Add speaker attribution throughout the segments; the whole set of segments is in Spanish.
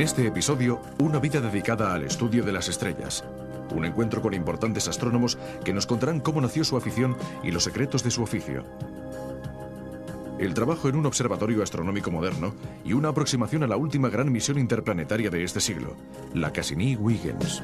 Speaker 1: este episodio, una vida dedicada al estudio de las estrellas. Un encuentro con importantes astrónomos que nos contarán cómo nació su afición y los secretos de su oficio. El trabajo en un observatorio astronómico moderno y una aproximación a la última gran misión interplanetaria de este siglo, la Cassini-Huygens.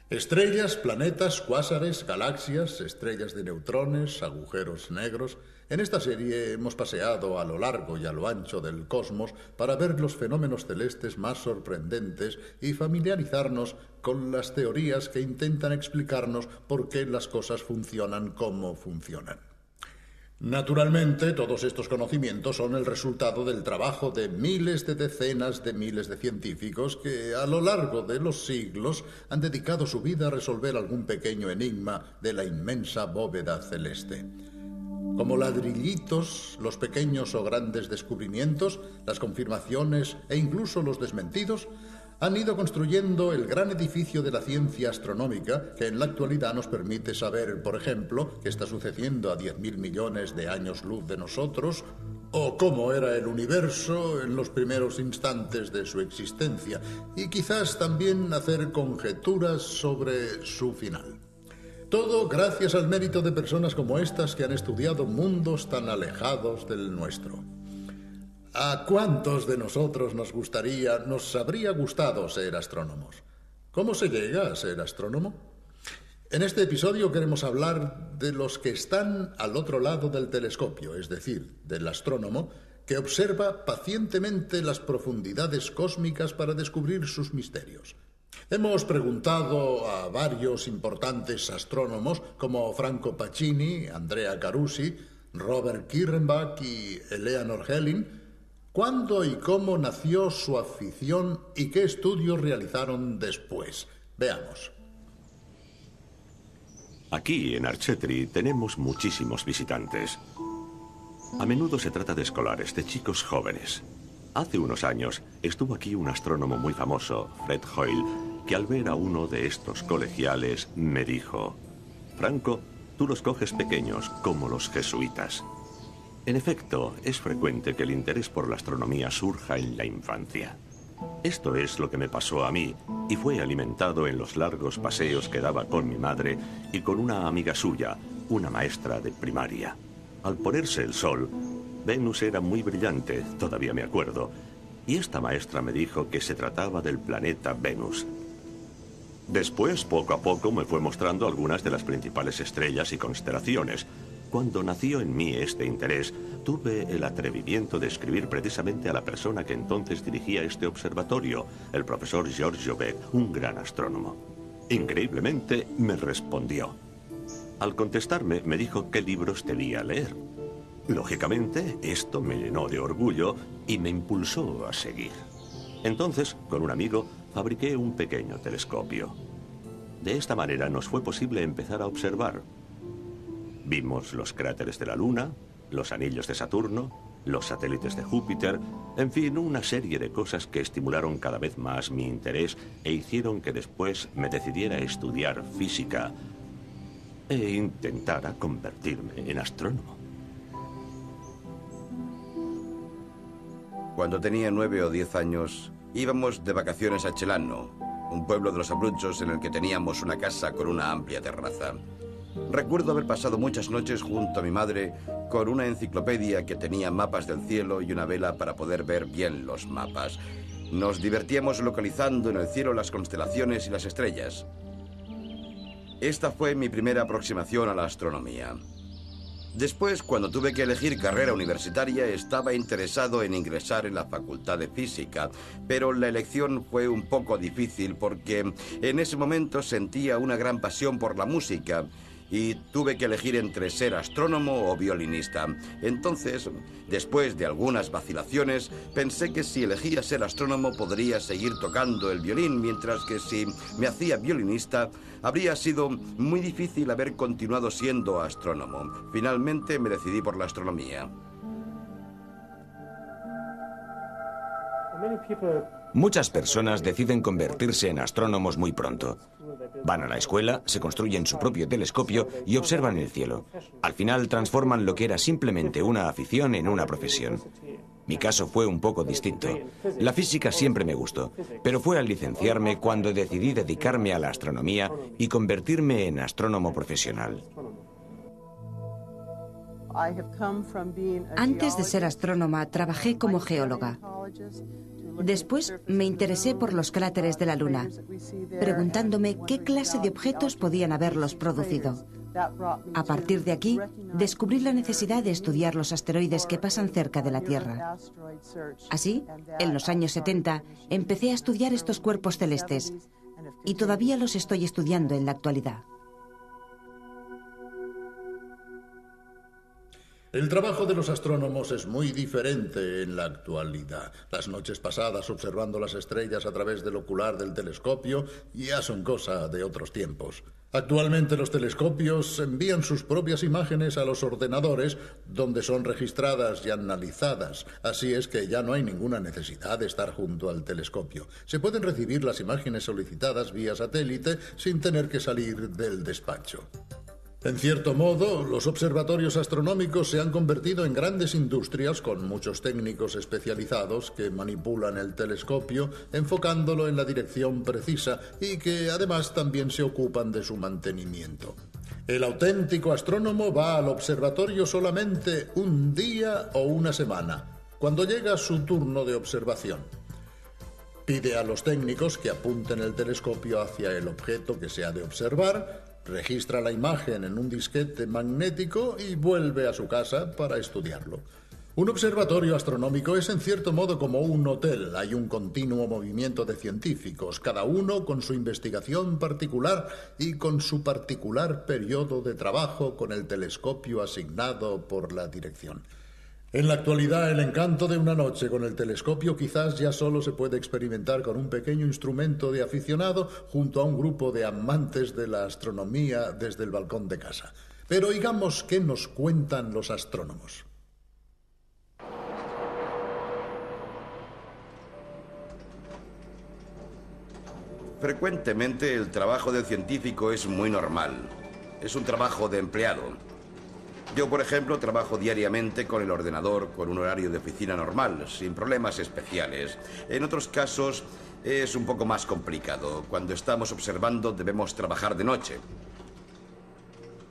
Speaker 2: Estrellas, planetas, cuásares, galaxias, estrellas de neutrones, agujeros negros. En esta serie hemos paseado a lo largo y a lo ancho del cosmos para ver los fenómenos celestes más sorprendentes y familiarizarnos con las teorías que intentan explicarnos por qué las cosas funcionan como funcionan. Naturalmente, todos estos conocimientos son el resultado del trabajo de miles de decenas de miles de científicos que, a lo largo de los siglos, han dedicado su vida a resolver algún pequeño enigma de la inmensa bóveda celeste. Como ladrillitos, los pequeños o grandes descubrimientos, las confirmaciones e incluso los desmentidos han ido construyendo el gran edificio de la ciencia astronómica que en la actualidad nos permite saber, por ejemplo, qué está sucediendo a 10.000 millones de años luz de nosotros, o cómo era el universo en los primeros instantes de su existencia, y quizás también hacer conjeturas sobre su final. Todo gracias al mérito de personas como estas que han estudiado mundos tan alejados del nuestro. ¿A cuántos de nosotros nos habría gustado ser astrónomos? ¿Cómo se llega a ser astrónomo? En este episodio queremos hablar de los que están al otro lado del telescopio, es decir, del astrónomo, que observa pacientemente las profundidades cósmicas para descubrir sus misterios. Hemos preguntado a varios importantes astrónomos como Franco Pacini, Andrea Carusi, Robert Kirrenbach y Eleanor Helin, ¿cuándo y cómo nació su afición y qué estudios realizaron después? Veamos.
Speaker 3: Aquí, en Archetri, tenemos muchísimos visitantes. A menudo se trata de escolares, de chicos jóvenes. Hace unos años estuvo aquí un astrónomo muy famoso, Fred Hoyle, que al ver a uno de estos colegiales me dijo: Franco, tú los coges pequeños, como los jesuitas. En efecto, es frecuente que el interés por la astronomía surja en la infancia. Esto es lo que me pasó a mí, y fue alimentado en los largos paseos que daba con mi madre y con una amiga suya, una maestra de primaria. Al ponerse el sol, Venus era muy brillante, todavía me acuerdo, y esta maestra me dijo que se trataba del planeta Venus. Después, poco a poco, me fue mostrando algunas de las principales estrellas y constelaciones. Cuando nació en mí este interés, tuve el atrevimiento de escribir precisamente a la persona que entonces dirigía este observatorio, el profesor Georges Jouvet, un gran astrónomo. Increíblemente, me respondió. Al contestarme, me dijo qué libros debía leer. Lógicamente, esto me llenó de orgullo y me impulsó a seguir. Entonces, con un amigo, fabriqué un pequeño telescopio. De esta manera nos fue posible empezar a observar. Vimos los cráteres de la Luna, los anillos de Saturno, los satélites de Júpiter, en fin, una serie de cosas que estimularon cada vez más mi interés e hicieron que después me decidiera a estudiar física e intentara convertirme en astrónomo.
Speaker 4: Cuando tenía 9 o 10 años, íbamos de vacaciones a Celano, un pueblo de los Abruzos en el que teníamos una casa con una amplia terraza. Recuerdo haber pasado muchas noches junto a mi madre con una enciclopedia que tenía mapas del cielo y una vela para poder ver bien los mapas. Nos divertíamos localizando en el cielo las constelaciones y las estrellas. Esta fue mi primera aproximación a la astronomía. Después, cuando tuve que elegir carrera universitaria, estaba interesado en ingresar en la Facultad de Física, pero la elección fue un poco difícil porque en ese momento sentía una gran pasión por la música y tuve que elegir entre ser astrónomo o violinista. Entonces, después de algunas vacilaciones, pensé que si elegía ser astrónomo podría seguir tocando el violín, mientras que si me hacía violinista, habría sido muy difícil haber continuado siendo astrónomo. Finalmente me decidí por la astronomía.
Speaker 1: Muchas personas deciden convertirse en astrónomos muy pronto.
Speaker 5: Van a la escuela, se construyen su propio telescopio y observan el cielo. Al final transforman lo que era simplemente una afición en una profesión. Mi caso fue un poco distinto. La física siempre me gustó, pero fue al licenciarme cuando decidí dedicarme a la astronomía y convertirme en astrónomo profesional.
Speaker 6: Antes de ser astrónoma, trabajé como geóloga. Después me interesé por los cráteres de la Luna, preguntándome qué clase de objetos podían haberlos producido. A partir de aquí, descubrí la necesidad de estudiar los asteroides que pasan cerca de la Tierra. Así, en los años 70, empecé a estudiar estos cuerpos celestes y todavía los estoy estudiando en la actualidad.
Speaker 2: El trabajo de los astrónomos es muy diferente en la actualidad. Las noches pasadas observando las estrellas a través del ocular del telescopio ya son cosa de otros tiempos. Actualmente los telescopios envían sus propias imágenes a los ordenadores, donde son registradas y analizadas. Así es que ya no hay ninguna necesidad de estar junto al telescopio. Se pueden recibir las imágenes solicitadas vía satélite sin tener que salir del despacho. En cierto modo, los observatorios astronómicos se han convertido en grandes industrias con muchos técnicos especializados que manipulan el telescopio enfocándolo en la dirección precisa y que además también se ocupan de su mantenimiento. El auténtico astrónomo va al observatorio solamente un día o una semana, cuando llega su turno de observación. Pide a los técnicos que apunten el telescopio hacia el objeto que se ha de observar, registra la imagen en un disquete magnético y vuelve a su casa para estudiarlo. Un observatorio astronómico es en cierto modo como un hotel. Hay un continuo movimiento de científicos, cada uno con su investigación particular y con su particular periodo de trabajo con el telescopio asignado por la dirección. En la actualidad, el encanto de una noche con el telescopio quizás ya solo se puede experimentar con un pequeño instrumento de aficionado junto a un grupo de amantes de la astronomía desde el balcón de casa. Pero oigamos qué nos cuentan los astrónomos.
Speaker 4: Frecuentemente el trabajo del científico es muy normal. Es un trabajo de empleado. Yo, por ejemplo, trabajo diariamente con el ordenador, con un horario de oficina normal, sin problemas especiales. En otros casos es un poco más complicado. Cuando estamos observando debemos trabajar de noche.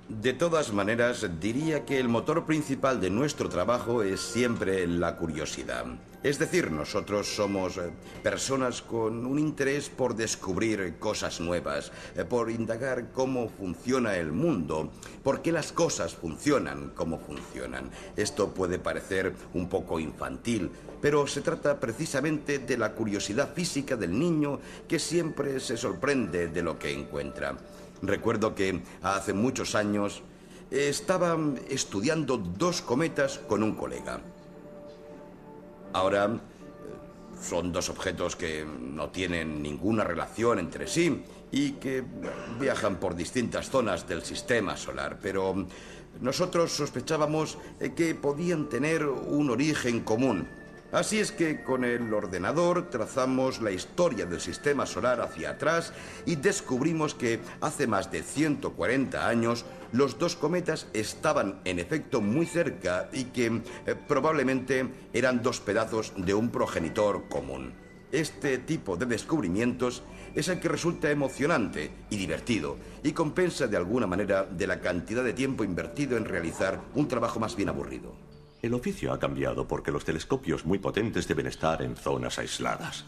Speaker 4: De todas maneras, diría que el motor principal de nuestro trabajo es siempre la curiosidad. Es decir, nosotros somos personas con un interés por descubrir cosas nuevas, por indagar cómo funciona el mundo, por qué las cosas funcionan como funcionan. Esto puede parecer un poco infantil, pero se trata precisamente de la curiosidad física del niño que siempre se sorprende de lo que encuentra. Recuerdo que hace muchos años estaba estudiando dos cometas con un colega. Ahora son dos objetos que no tienen ninguna relación entre sí y que viajan por distintas zonas del sistema solar, pero nosotros sospechábamos que podían tener un origen común. Así es que con el ordenador trazamos la historia del sistema solar hacia atrás y descubrimos que hace más de 140 años los dos cometas estaban en efecto muy cerca y que probablemente eran dos pedazos de un progenitor común. Este tipo de descubrimientos es el que resulta emocionante y divertido y compensa de alguna manera de la cantidad de tiempo invertido en realizar un trabajo más bien aburrido.
Speaker 3: El oficio ha cambiado porque los telescopios muy potentes deben estar en zonas aisladas.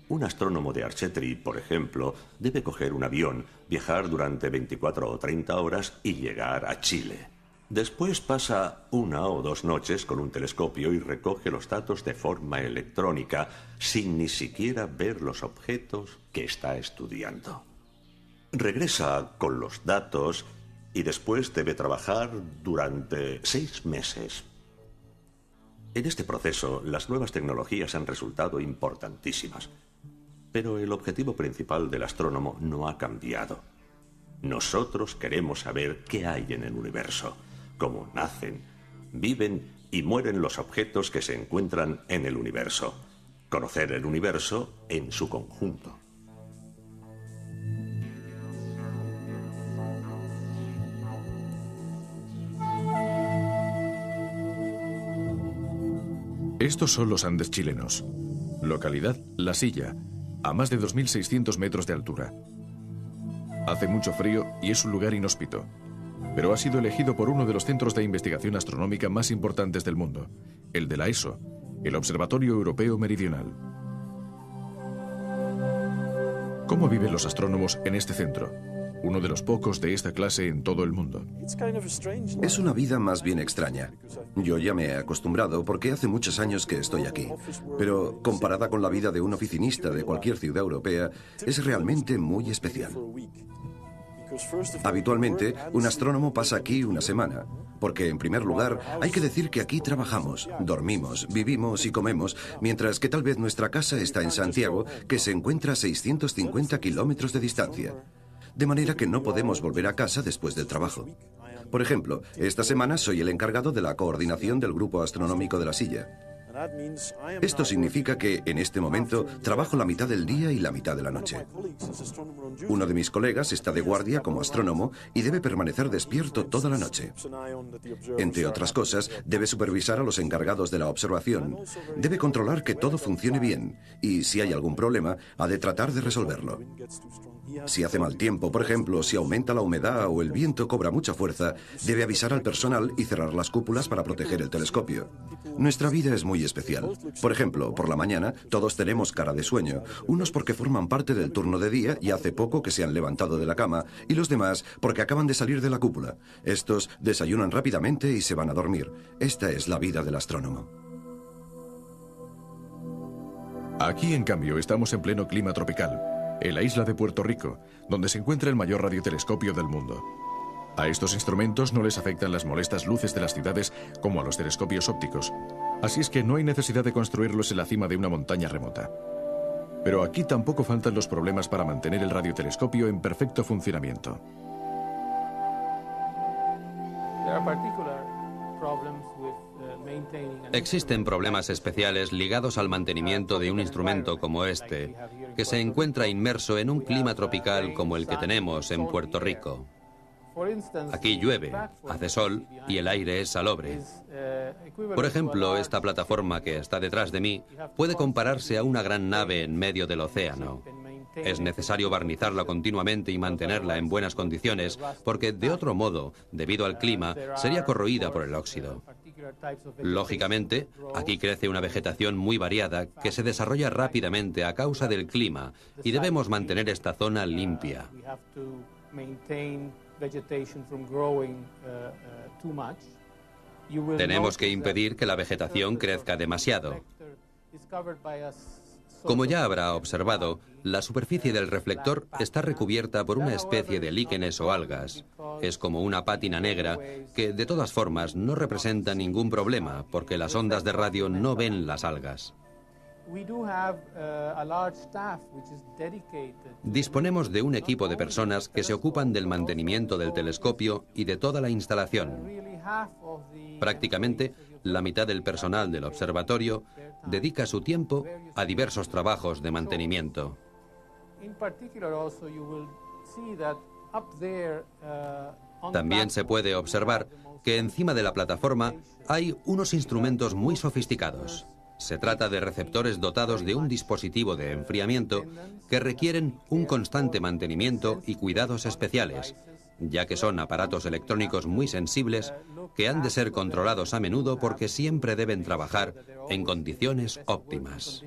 Speaker 3: Un astrónomo de Archetri, por ejemplo, debe coger un avión, viajar durante 24 o 30 horas y llegar a Chile. Después pasa 1 o 2 noches con un telescopio y recoge los datos de forma electrónica, sin ni siquiera ver los objetos que está estudiando. Regresa con los datos y después debe trabajar durante 6 meses. En este proceso, las nuevas tecnologías han resultado importantísimas. Pero el objetivo principal del astrónomo no ha cambiado. Nosotros queremos saber qué hay en el universo, cómo nacen, viven y mueren los objetos que se encuentran en el universo. Conocer el universo en su conjunto.
Speaker 1: Estos son los Andes chilenos. Localidad La Silla, a más de 2.600 metros de altura. Hace mucho frío y es un lugar inhóspito, pero ha sido elegido por uno de los centros de investigación astronómica más importantes del mundo, el de la ESO, el Observatorio Europeo Meridional. ¿Cómo viven los astrónomos en este centro? Uno de los pocos de esta clase en todo el mundo.
Speaker 7: Es una vida más bien extraña. Yo ya me he acostumbrado porque hace muchos años que estoy aquí. Pero comparada con la vida de un oficinista de cualquier ciudad europea, es realmente muy especial. Habitualmente, un astrónomo pasa aquí una semana, porque en primer lugar hay que decir que aquí trabajamos, dormimos, vivimos y comemos, mientras que tal vez nuestra casa está en Santiago, que se encuentra a 650 kilómetros de distancia. De manera que no podemos volver a casa después del trabajo. Por ejemplo, esta semana soy el encargado de la coordinación del Grupo Astronómico de La Silla. Esto significa que, en este momento, trabajo la mitad del día y la mitad de la noche. Uno de mis colegas está de guardia como astrónomo y debe permanecer despierto toda la noche. Entre otras cosas, debe supervisar a los encargados de la observación, debe controlar que todo funcione bien y, si hay algún problema, ha de tratar de resolverlo. Si hace mal tiempo, por ejemplo, si aumenta la humedad o el viento cobra mucha fuerza, debe avisar al personal y cerrar las cúpulas para proteger el telescopio. Nuestra vida es muy especial. Por ejemplo, por la mañana todos tenemos cara de sueño, unos porque forman parte del turno de día y hace poco que se han levantado de la cama, y los demás porque acaban de salir de la cúpula. Estos desayunan rápidamente y se van a dormir. Esta es la vida del astrónomo.
Speaker 1: Aquí, en cambio, estamos en pleno clima tropical, en la isla de Puerto Rico, donde se encuentra el mayor radiotelescopio del mundo. A estos instrumentos no les afectan las molestas luces de las ciudades como a los telescopios ópticos, así es que no hay necesidad de construirlos en la cima de una montaña remota. Pero aquí tampoco faltan los problemas para mantener el radiotelescopio en perfecto funcionamiento.
Speaker 8: Existen problemas especiales ligados al mantenimiento de un instrumento como este, que se encuentra inmerso en un clima tropical como el que tenemos en Puerto Rico. Aquí llueve, hace sol y el aire es salobre. Por ejemplo, esta plataforma que está detrás de mí puede compararse a una gran nave en medio del océano. Es necesario barnizarla continuamente y mantenerla en buenas condiciones, porque de otro modo, debido al clima, sería corroída por el óxido. Lógicamente, aquí crece una vegetación muy variada que se desarrolla rápidamente a causa del clima y debemos mantener esta zona limpia. Tenemos que impedir que la vegetación crezca demasiado. Como ya habrá observado, la superficie del reflector está recubierta por una especie de líquenes o algas. Es como una pátina negra que, de todas formas, no representa ningún problema porque las ondas de radio no ven las algas. Disponemos de un equipo de personas que se ocupan del mantenimiento del telescopio y de toda la instalación. Prácticamente, la mitad del personal del observatorio dedica su tiempo a diversos trabajos de mantenimiento. También se puede observar que encima de la plataforma hay unos instrumentos muy sofisticados. Se trata de receptores dotados de un dispositivo de enfriamiento que requieren un constante mantenimiento y cuidados especiales, ya que son aparatos electrónicos muy sensibles que han de ser controlados a menudo porque siempre deben trabajar en condiciones óptimas.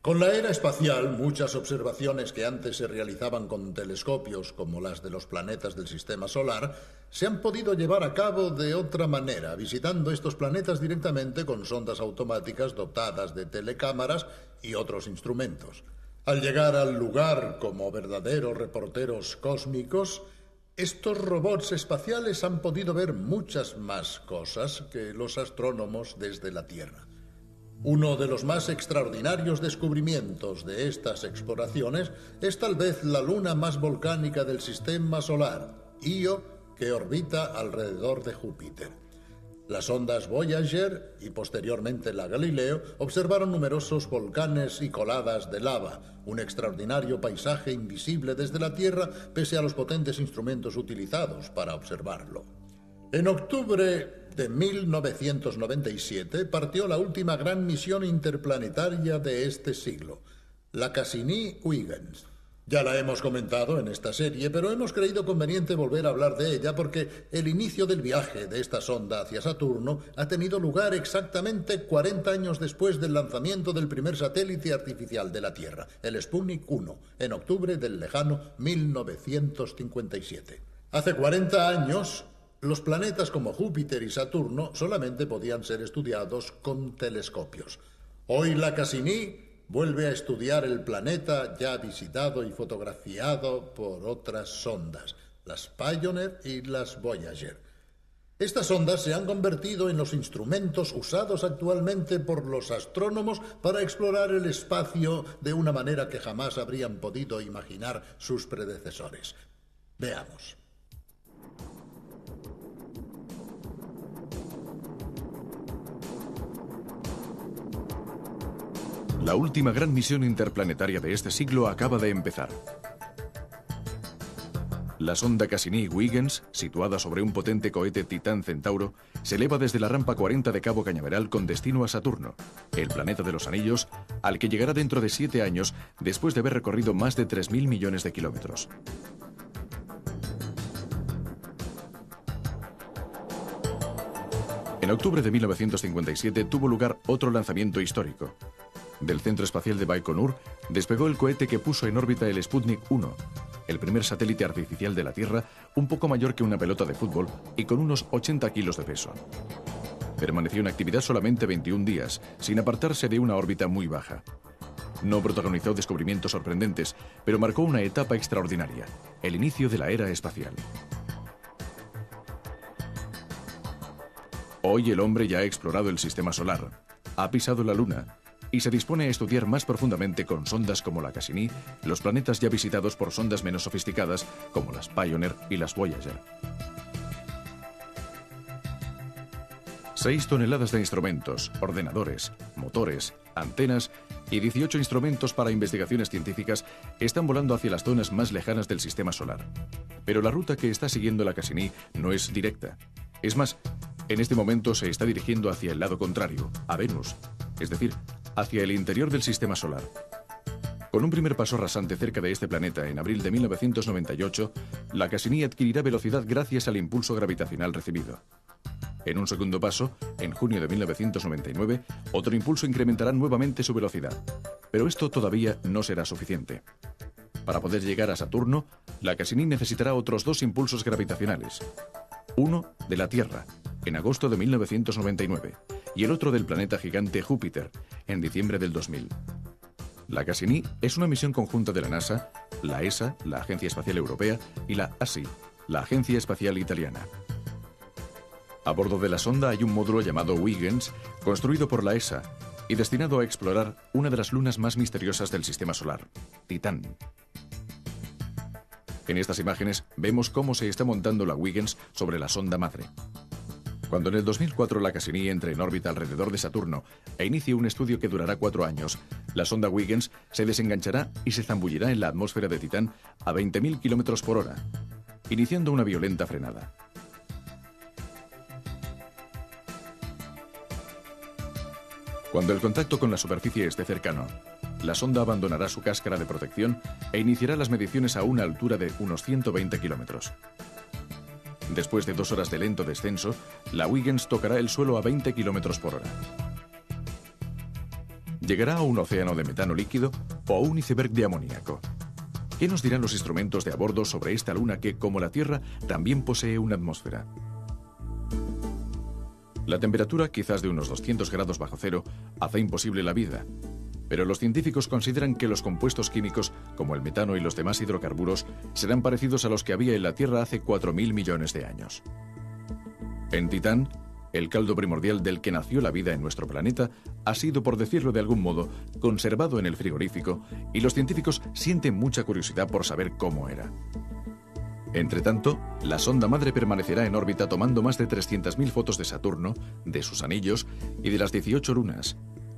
Speaker 2: Con la era espacial, muchas observaciones que antes se realizaban con telescopios, como las de los planetas del sistema solar, se han podido llevar a cabo de otra manera, visitando estos planetas directamente con sondas automáticas dotadas de telecámaras y otros instrumentos. Al llegar al lugar como verdaderos reporteros cósmicos, estos robots espaciales han podido ver muchas más cosas que los astrónomos desde la Tierra. Uno de los más extraordinarios descubrimientos de estas exploraciones es tal vez la luna más volcánica del sistema solar, Io, que orbita alrededor de Júpiter. Las sondas Voyager y posteriormente la Galileo observaron numerosos volcanes y coladas de lava, un extraordinario paisaje invisible desde la Tierra pese a los potentes instrumentos utilizados para observarlo. En octubre de 1997 partió la última gran misión interplanetaria de este siglo, la Cassini-Huygens. Ya la hemos comentado en esta serie, pero hemos creído conveniente volver a hablar de ella porque el inicio del viaje de esta sonda hacia Saturno ha tenido lugar exactamente 40 años después del lanzamiento del primer satélite artificial de la Tierra, el Sputnik 1, en octubre del lejano 1957. Hace 40 años, los planetas como Júpiter y Saturno solamente podían ser estudiados con telescopios. Hoy la Cassini vuelve a estudiar el planeta ya visitado y fotografiado por otras sondas, las Pioneer y las Voyager. Estas sondas se han convertido en los instrumentos usados actualmente por los astrónomos para explorar el espacio de una manera que jamás habrían podido imaginar sus predecesores. Veamos.
Speaker 1: La última gran misión interplanetaria de este siglo acaba de empezar. La sonda Cassini-Huygens, situada sobre un potente cohete Titán Centauro, se eleva desde la rampa 40 de Cabo Cañaveral con destino a Saturno, el planeta de los anillos, al que llegará dentro de 7 años después de haber recorrido más de 3.000 millones de kilómetros. En octubre de 1957 tuvo lugar otro lanzamiento histórico. Del Centro Espacial de Baikonur despegó el cohete que puso en órbita el Sputnik 1, el primer satélite artificial de la Tierra, un poco mayor que una pelota de fútbol y con unos 80 kilos de peso. Permaneció en actividad solamente 21 días, sin apartarse de una órbita muy baja. No protagonizó descubrimientos sorprendentes, pero marcó una etapa extraordinaria, el inicio de la era espacial. Hoy el hombre ya ha explorado el sistema solar, ha pisado la Luna y se dispone a estudiar más profundamente con sondas como la Cassini los planetas ya visitados por sondas menos sofisticadas como las Pioneer y las Voyager. 6 toneladas de instrumentos, ordenadores, motores, antenas y 18 instrumentos para investigaciones científicas están volando hacia las zonas más lejanas del sistema solar. Pero la ruta que está siguiendo la Cassini no es directa. Es más, en este momento se está dirigiendo hacia el lado contrario, a Venus, es decir, hacia el interior del sistema solar. Con un primer paso rasante cerca de este planeta en abril de 1998, la Cassini adquirirá velocidad gracias al impulso gravitacional recibido. En un segundo paso, en junio de 1999, otro impulso incrementará nuevamente su velocidad. Pero esto todavía no será suficiente. Para poder llegar a Saturno, la Cassini necesitará otros 2 impulsos gravitacionales. Uno de la Tierra, en agosto de 1999, y el otro del planeta gigante Júpiter, en diciembre del 2000. La Cassini es una misión conjunta de la NASA, la ESA, la Agencia Espacial Europea, y la ASI, la Agencia Espacial Italiana. A bordo de la sonda hay un módulo llamado Huygens, construido por la ESA y destinado a explorar una de las lunas más misteriosas del sistema solar, Titán. En estas imágenes vemos cómo se está montando la Huygens sobre la sonda madre. Cuando en el 2004 la Cassini entre en órbita alrededor de Saturno e inicie un estudio que durará 4 años, la sonda Huygens se desenganchará y se zambullirá en la atmósfera de Titán a 20.000 km por hora, iniciando una violenta frenada. Cuando el contacto con la superficie esté cercano, la sonda abandonará su cáscara de protección e iniciará las mediciones a una altura de unos 120 kilómetros. Después de 2 horas de lento descenso, la Huygens tocará el suelo a 20 kilómetros por hora. Llegará a un océano de metano líquido o a un iceberg de amoníaco. ¿Qué nos dirán los instrumentos de a bordo sobre esta luna que, como la Tierra, también posee una atmósfera? La temperatura, quizás de unos 200 grados bajo cero, hace imposible la vida. Pero los científicos consideran que los compuestos químicos, como el metano y los demás hidrocarburos, serán parecidos a los que había en la Tierra hace 4.000 millones de años. En Titán, el caldo primordial del que nació la vida en nuestro planeta ha sido, por decirlo de algún modo, conservado en el frigorífico y los científicos sienten mucha curiosidad por saber cómo era. Entretanto, la sonda madre permanecerá en órbita tomando más de 300.000 fotos de Saturno, de sus anillos y de las 18 lunas,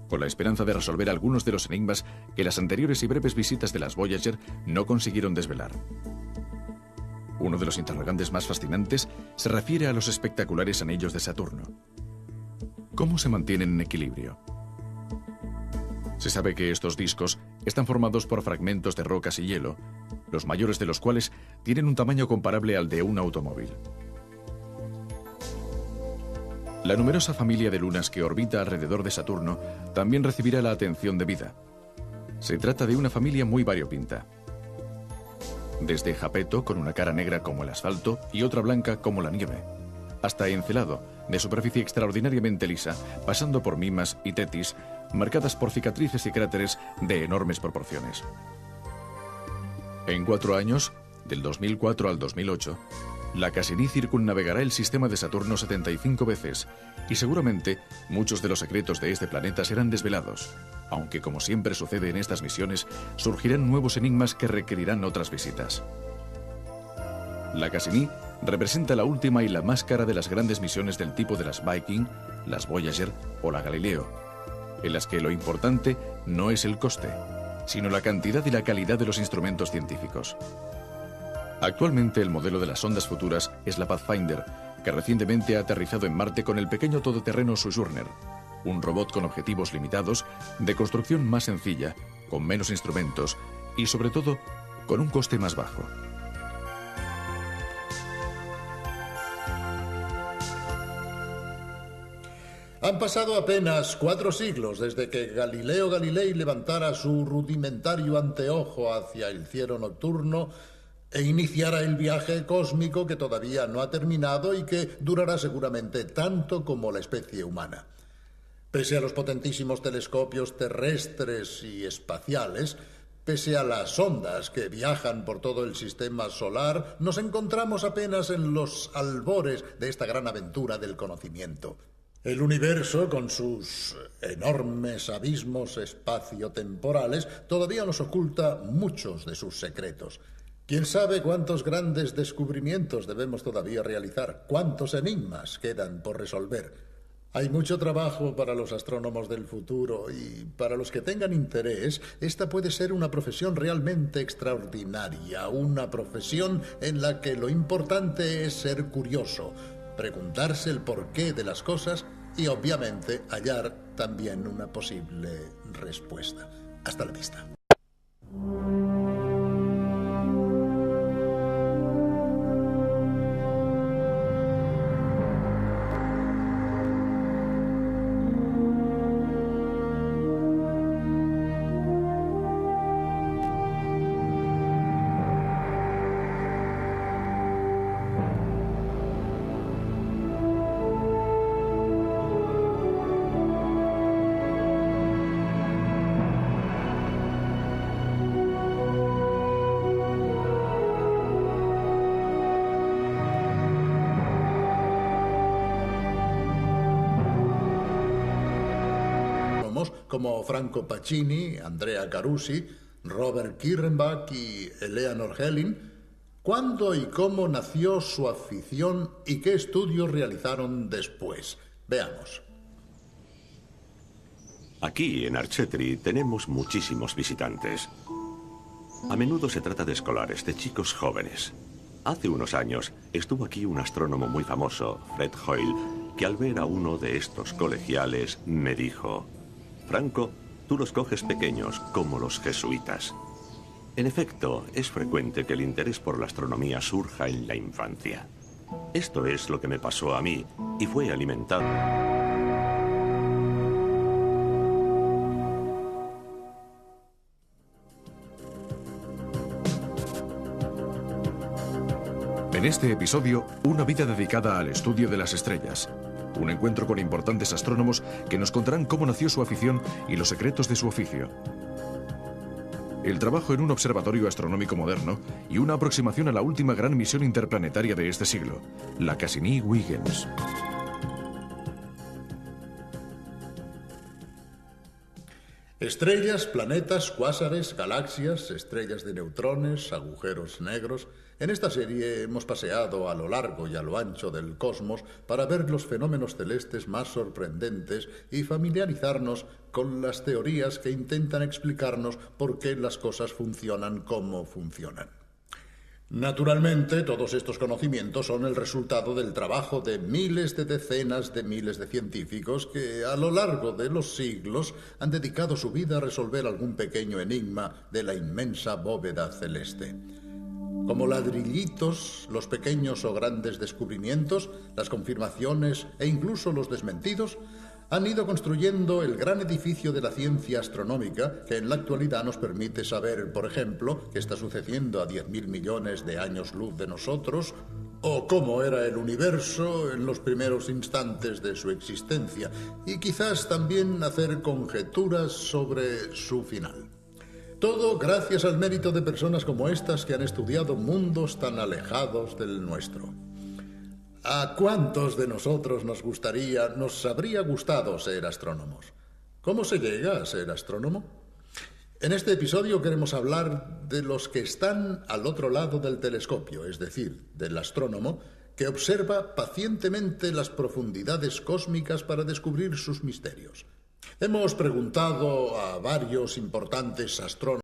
Speaker 1: con la esperanza de resolver algunos de los enigmas que las anteriores y breves visitas de las Voyager no consiguieron desvelar. Uno de los interrogantes más fascinantes se refiere a los espectaculares anillos de Saturno. ¿Cómo se mantienen en equilibrio? Se sabe que estos discos están formados por fragmentos de rocas y hielo, los mayores de los cuales tienen un tamaño comparable al de un automóvil. La numerosa familia de lunas que orbita alrededor de Saturno también recibirá la atención debida. Se trata de una familia muy variopinta. Desde Japeto, con una cara negra como el asfalto y otra blanca como la nieve, hasta Encelado, de superficie extraordinariamente lisa, pasando por Mimas y Tetis, marcadas por cicatrices y cráteres de enormes proporciones. En 4 años, del 2004 al 2008, la Cassini circunnavegará el sistema de Saturno 75 veces y seguramente muchos de los secretos de este planeta serán desvelados, aunque como siempre sucede en estas misiones, surgirán nuevos enigmas que requerirán otras visitas. La Cassini representa la última y la más cara de las grandes misiones del tipo de las Viking, las Voyager o la Galileo, en las que lo importante no es el coste, sino la cantidad y la calidad de los instrumentos científicos. Actualmente el modelo de las sondas futuras es la Pathfinder, que recientemente ha aterrizado en Marte con el pequeño todoterreno Sojourner, un robot con objetivos limitados, de construcción más sencilla, con menos instrumentos y sobre todo con un coste más bajo.
Speaker 2: Han pasado apenas 4 siglos desde que Galileo Galilei levantara su rudimentario anteojo hacia el cielo nocturno e iniciara el viaje cósmico que todavía no ha terminado y que durará seguramente tanto como la especie humana. Pese a los potentísimos telescopios terrestres y espaciales, pese a las ondas que viajan por todo el sistema solar, nos encontramos apenas en los albores de esta gran aventura del conocimiento. El universo, con sus enormes abismos espaciotemporales, todavía nos oculta muchos de sus secretos. ¿Quién sabe cuántos grandes descubrimientos debemos todavía realizar? ¿Cuántos enigmas quedan por resolver? Hay mucho trabajo para los astrónomos del futuro y para los que tengan interés, esta puede ser una profesión realmente extraordinaria, una profesión en la que lo importante es ser curioso, preguntarse el porqué de las cosas y obviamente hallar también una posible respuesta. Hasta la vista. Como Franco Pacini, Andrea Carusi, Robert Kirrenbach y Eleanor Helin, ¿cuándo y cómo nació su afición y qué estudios realizaron después? Veamos.
Speaker 3: Aquí, en Archetri, tenemos muchísimos visitantes. A menudo se trata de escolares, de chicos jóvenes. Hace unos años estuvo aquí un astrónomo muy famoso, Fred Hoyle, que al ver a uno de estos colegiales me dijo: Franco, tú los coges pequeños, como los jesuitas. En efecto, es frecuente que el interés por la astronomía surja en la infancia. Esto es lo que me pasó a mí, y fue alimentado.
Speaker 1: En este episodio, una vida dedicada al estudio de las estrellas. Un encuentro con importantes astrónomos que nos contarán cómo nació su afición y los secretos de su oficio. El trabajo en un observatorio astronómico moderno y una aproximación a la última gran misión interplanetaria de este siglo, la Cassini-Huygens.
Speaker 2: Estrellas, planetas, cuásares, galaxias, estrellas de neutrones, agujeros negros. En esta serie hemos paseado a lo largo y a lo ancho del cosmos para ver los fenómenos celestes más sorprendentes y familiarizarnos con las teorías que intentan explicarnos por qué las cosas funcionan como funcionan. Naturalmente, todos estos conocimientos son el resultado del trabajo de miles de decenas de miles de científicos que, a lo largo de los siglos, han dedicado su vida a resolver algún pequeño enigma de la inmensa bóveda celeste. Como ladrillitos, los pequeños o grandes descubrimientos, las confirmaciones e incluso los desmentidos han ido construyendo el gran edificio de la ciencia astronómica que en la actualidad nos permite saber, por ejemplo, qué está sucediendo a 10.000 millones de años luz de nosotros, o cómo era el universo en los primeros instantes de su existencia, y quizás también hacer conjeturas sobre su final. Todo gracias al mérito de personas como estas que han estudiado mundos tan alejados del nuestro. ¿A cuántos de nosotros nos habría gustado ser astrónomos? ¿Cómo se llega a ser astrónomo? En este episodio queremos hablar de los que están al otro lado del telescopio, es decir, del astrónomo, que observa pacientemente las profundidades cósmicas para descubrir sus misterios. Hemos preguntado a varios importantes astrónomos